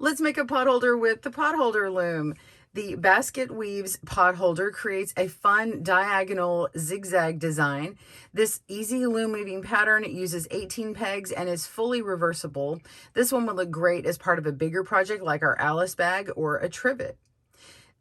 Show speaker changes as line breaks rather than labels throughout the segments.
Let's make a potholder with the potholder loom. The Basketweave's potholder creates a fun diagonal zigzag design. This easy loom weaving pattern uses 18 pegs and is fully reversible. This one would look great as part of a bigger project like our Alice bag or a trivet.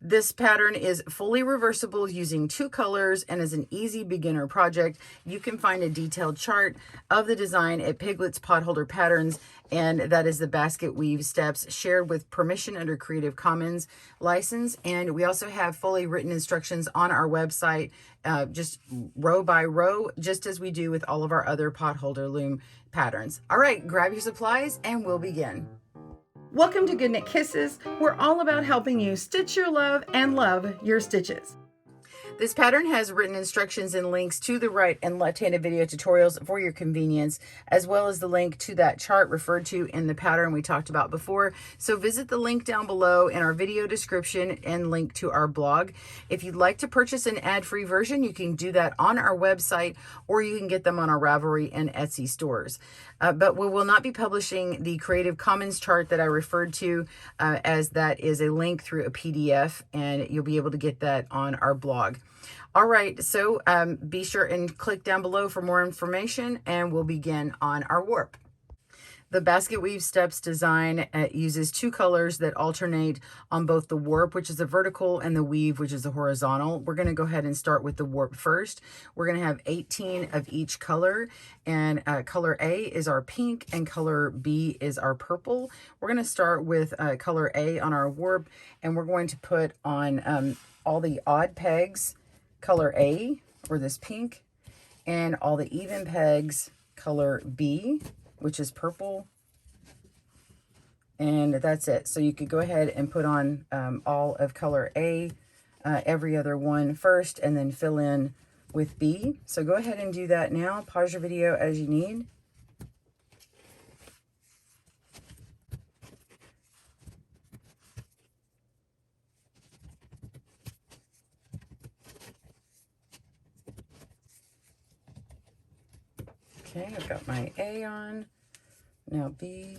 This pattern is fully reversible using 2 colors and is an easy beginner project. You can find a detailed chart of the design at Piglet's Potholder Patterns, and that is the Basketweave steps shared with permission under Creative Commons license. And we also have fully written instructions on our website, just row by row, just as we do with all of our other potholder loom patterns. All right, grab your supplies and we'll begin. Welcome to GoodKnit Kisses. We're all about helping you stitch your love and love your stitches. This pattern has written instructions and links to the right and left-handed video tutorials for your convenience, as well as the link to that chart referred to in the pattern we talked about before. So visit the link down below in our video description and link to our blog. If you'd like to purchase an ad-free version, you can do that on our website, or you can get them on our Ravelry and Etsy stores. But we will not be publishing the Creative Commons chart that I referred to, as that is a link through a PDF, and you'll be able to get that on our blog. All right, so be sure and click down below for more information, and we'll begin on our warp. The Basketweave Steps design uses 2 colors that alternate on both the warp, which is a vertical, and the weave, which is a horizontal. We're going to go ahead and start with the warp first. We're going to have 18 of each color, and color A is our pink and color B is our purple. We're going to start with color A on our warp, and we're going to put on all the odd pegs color A, or this pink, and all the even pegs color B, which is purple, and that's it. So you could go ahead and put on all of color A, every other one first, and then fill in with B. So go ahead and do that now. Pause your video as you need. Okay, I've got my A on, now B.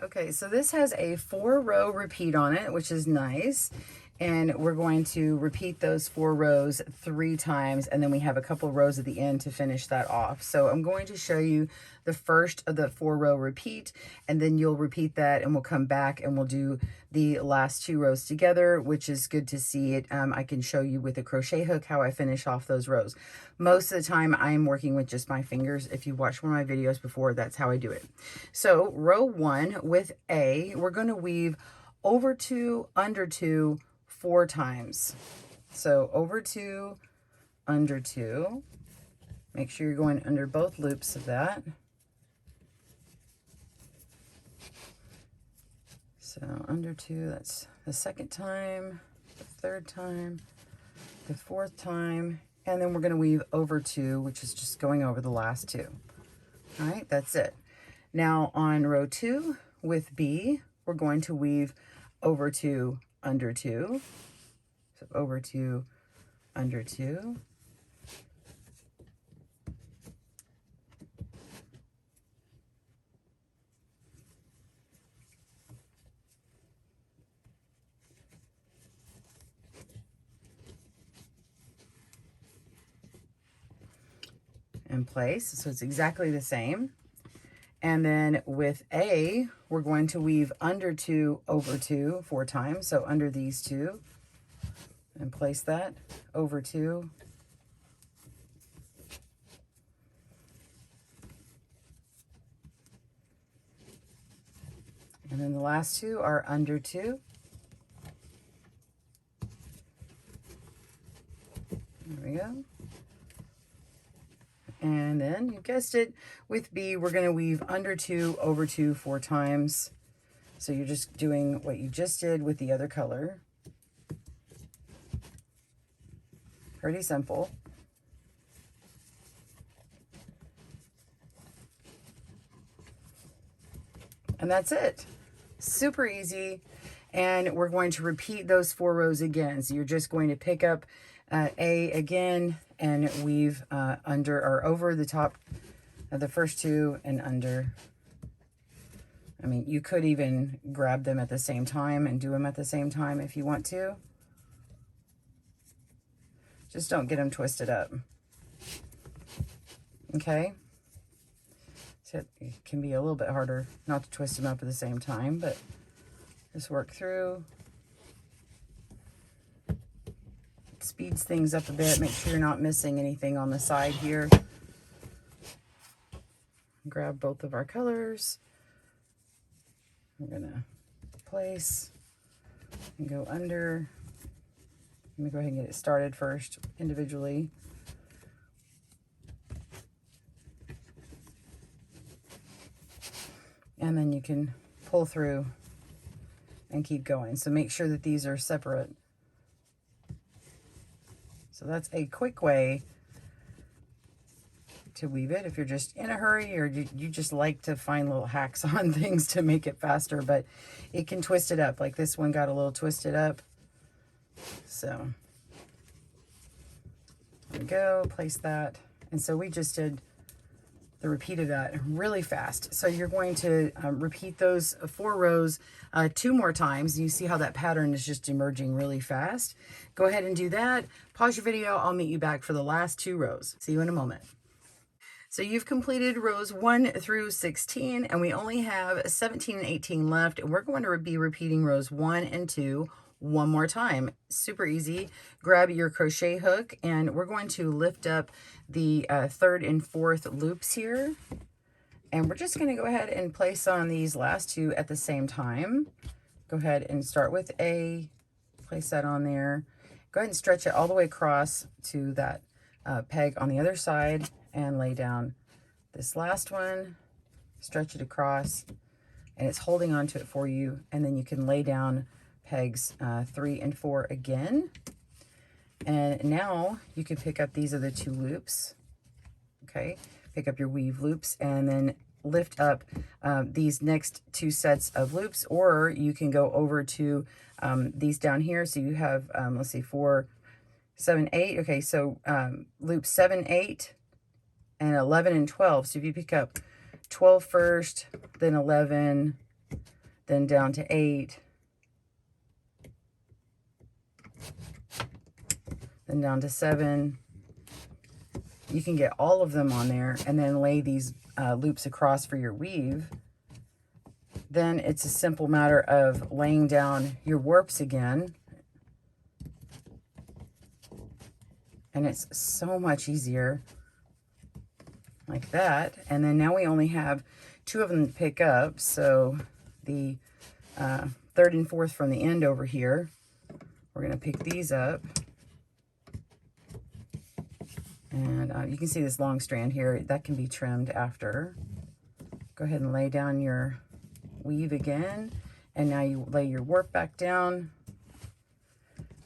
Okay, so this has a 4-row repeat on it, which is nice. And we're going to repeat those 4 rows 3 times, and then we have a couple rows at the end to finish that off. So I'm going to show you the first of the 4-row repeat, and then you'll repeat that, and we'll come back and we'll do the last 2 rows together, which is good to see it. I can show you with a crochet hook how I finish off those rows. Most of the time I am working with just my fingers. If you watched one of my videos before, that's how I do it. So row 1 with A, we're going to weave over 2, under 2, 4 times. So over 2, under 2. Make sure you're going under both loops of that. So under 2, that's the 2nd time, the 3rd time, the 4th time, and then we're going to weave over 2, which is just going over the last 2. All right, that's it. Now on row 2 with B, we're going to weave over 2, under 2. So over 2, under 2. In place, so it's exactly the same. And then with A, we're going to weave under 2, over 2, 4 times. So under these 2, and place that over 2. And then the last 2 are under 2. There we go. And then, you guessed it, with B, we're going to weave under 2, over 2, 4 times. So you're just doing what you just did with the other color. Pretty simple. And that's it. Super easy. And we're going to repeat those 4 rows again. So you're just going to pick up A again and weave under or over the top of the first 2 and under. I mean, you could even grab them at the same time and do them at the same time if you want to. Just don't get them twisted up. Okay? So it can be a little bit harder not to twist them up at the same time, but just work through. It speeds things up a bit. Make sure you're not missing anything on the side here. Grab both of our colors. We're gonna place and go under. Let me go ahead and get it started first individually. And then you can pull through and keep going. So make sure that these are separate. So that's a quick way to weave it if you're just in a hurry or you just like to find little hacks on things to make it faster, but it can twist it up. Like this one got a little twisted up. So there we go, place that. And so we just did the repeat of that really fast. So you're going to repeat those 4 rows 2 more times. You see how that pattern is just emerging really fast. Go ahead and do that. Pause your video. I'll meet you back for the last 2 rows. See you in a moment. So you've completed rows 1 through 16, and we only have 17 and 18 left. And we're going to be repeating rows 1 and 2 one more time. Super easy. Grab your crochet hook, and we're going to lift up the 3rd and 4th loops here. And we're just going to go ahead and place on these last 2 at the same time. Go ahead and start with A, place that on there. Go ahead and stretch it all the way across to that peg on the other side and lay down this last one, stretch it across, and it's holding on to it for you. And then you can lay down pegs 3 and 4 again. And now you can pick up these other 2 loops. Okay, pick up your weave loops and then lift up these next 2 sets of loops, or you can go over to these down here. So you have, let's see, 4, 7, 8. Okay, so loop 7, 8, and 11 and 12. So if you pick up 12 first, then 11, then down to 8, then down to 7, you can get all of them on there and then lay these loops across for your weave. Then it's a simple matter of laying down your warps again. And it's so much easier like that. And then now we only have 2 of them to pick up. So the 3rd and 4th from the end over here, we're going to pick these up. And you can see this long strand here. That can be trimmed after. Go ahead and lay down your weave again. And now you lay your warp back down.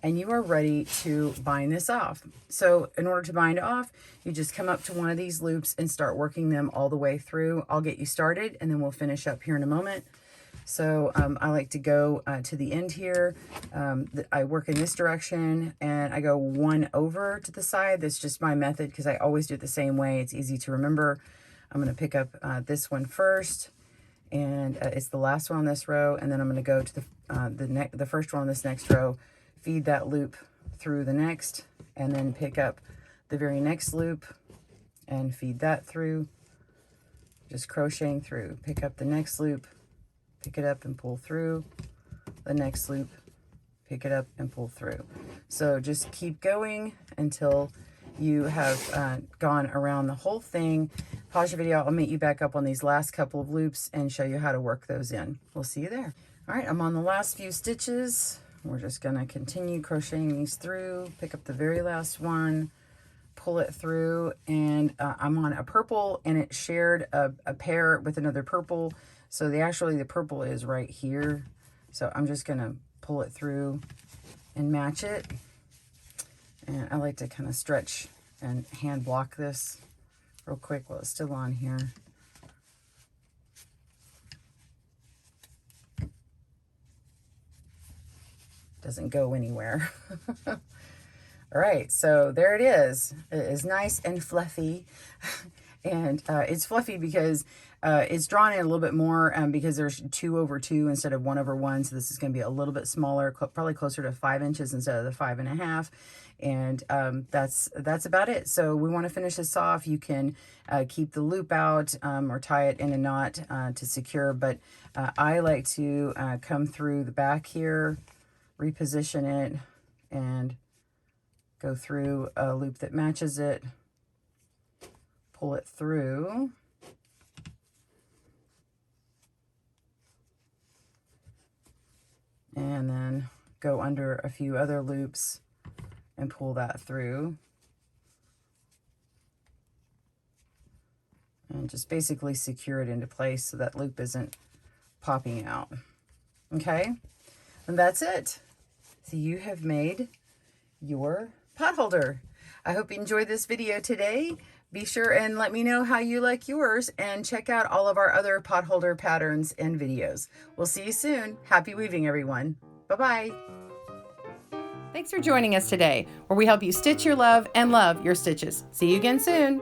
And you are ready to bind this off. So in order to bind off, you just come up to one of these loops and start working them all the way through. I'll get you started and then we'll finish up here in a moment. So I like to go to the end here. I work in this direction and I go 1 over to the side. That's just my method because I always do it the same way. It's easy to remember. I'm going to pick up this one first, and it's the last one on this row. And then I'm going to go to the first one on this next row, feed that loop through the next, and then pick up the very next loop and feed that through. Just crocheting through. Pick up the next loop, pick it up and pull through the next loop, pick it up and pull through. So just keep going until you have gone around the whole thing. Pause your video. I'll meet you back up on these last couple of loops and show you how to work those in. We'll see you there. All right, I'm on the last few stitches. We're just going to continue crocheting these through, pick up the very last one, pull it through, and I'm on a purple, and it shared a pair with another purple. So the purple is right here. So I'm just going to pull it through and match it. And I like to kind of stretch and hand block this real quick while it's still on here. doesn't go anywhere. All right, so there it is. It is nice and fluffy. And it's fluffy because it's drawn in a little bit more because there's 2/2 instead of 1/1. So this is going to be a little bit smaller, probably closer to 5 inches instead of the 5.5. And that's about it. So we want to finish this off. You can keep the loop out or tie it in a knot to secure. But I like to come through the back here, reposition it, and go through a loop that matches it, pull it through, and then go under a few other loops and pull that through. And just basically secure it into place so that loop isn't popping out. Okay, and that's it. So you have made your potholder. I hope you enjoyed this video today. Be sure and let me know how you like yours, and check out all of our other potholder patterns and videos. We'll see you soon. Happy weaving, everyone. Bye-bye. Thanks for joining us today, where we help you stitch your love and love your stitches. See you again soon.